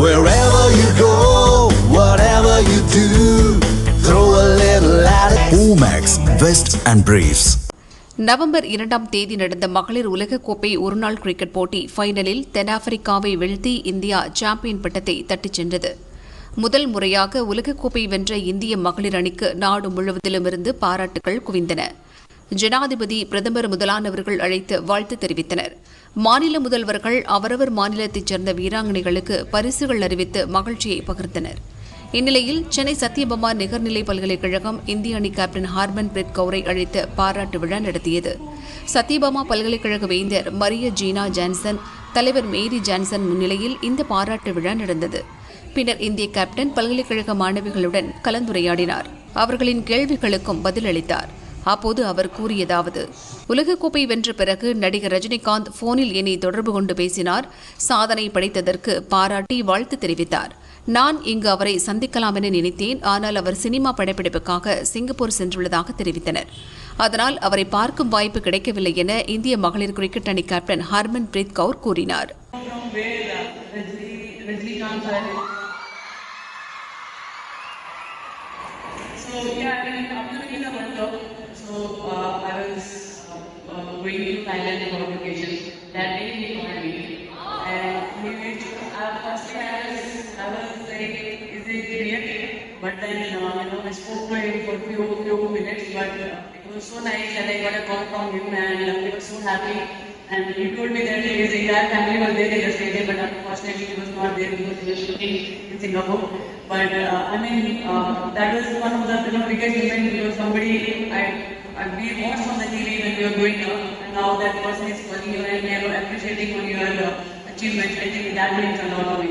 Wherever you go, whatever you do, throw a little at it. Omax, Vest and Briefs. November 2ஆம் தேதி நடந்த மகளிர் உலகக்கோப்பை ஒருநாள் கிரிக்கெட் போட்டி ஃபைனலில் தென்னாப்பிரிக்காவை வீழ்த்தி இந்தியா சாம்பியன் பட்டத்தை தட்டிச் சென்றது. முதல் முறையாக உலகக்கோப்பை வென்ற இந்திய மகளிர் அணிக்கு நாடு முழுவதிலுமிருந்து பாராட்டுகள் குவிந்தன. ஜனாதிபதி, பிரதமர் முதலானவர்கள் அழைத்து வாழ்த்து தெரிவித்தனர். மாநில முதல்வர்கள் அவரவர் மாநிலத்தைச் சேர்ந்த வீராங்கனைகளுக்கு பரிசுகள் அறிவித்து மகிழ்ச்சியை பகிர்ந்தனர். இந்நிலையில் சென்னை சத்யபாமா நிகர்நிலை பல்கலைக்கழகம் இந்திய அணி கேப்டன் ஹர்மன்பிரீத் கவுரை அழைத்து பாராட்டு விழா நடத்தியது. சத்யபாமா பல்கலைக்கழக வேந்தர் மரிய ஜீனா ஜான்சன், தலைவர் மேரி ஜான்சன் முன்னிலையில் இந்த பாராட்டு விழா நடந்தது. பின்னர் இந்திய கேப்டன் பல்கலைக்கழக மாணவிகளுடன் கலந்துரையாடினார். அவர்களின் கேள்விகளுக்கும் பதிலளித்தார். அப்போது அவர் கூறியதாவது: உலகக்கோப்பை வென்ற பிறகு நடிகர் ரஜினிகாந்த் போனில் என்னை தொடர்பு கொண்டு பேசினார். சாதனை படைத்ததற்கு பாராட்டி வாழ்த்து தெரிவித்தார். நான் இங்கு அவரை சந்திக்கலாம் என நினைத்தேன். ஆனால் அவர் சினிமா படப்பிடிப்புக்காக சிங்கப்பூர் சென்றுள்ளதாக தெரிவித்தனர். அதனால் அவரை பார்க்கும் வாய்ப்பு கிடைக்கவில்லை என இந்திய மகளிர் கிரிக்கெட் அணி கேப்டன் ஹர்மன்பிரீத் கவுர் கூறினார். I was going to Thailand for vacation. That day he called me, and firstly I was like, "Is it real?" But then I spoke to him for few minutes. But it was so nice that I got a call from him, and he was so happy. And he told me that his entire family was there in the stadium, but unfortunately he was not there because he was shooting in Singapore. But that was one of the biggest events because somebody we watched on the TV when we were growing up, and now that person is calling you and appreciating on your achievements. I think that means a lot to me.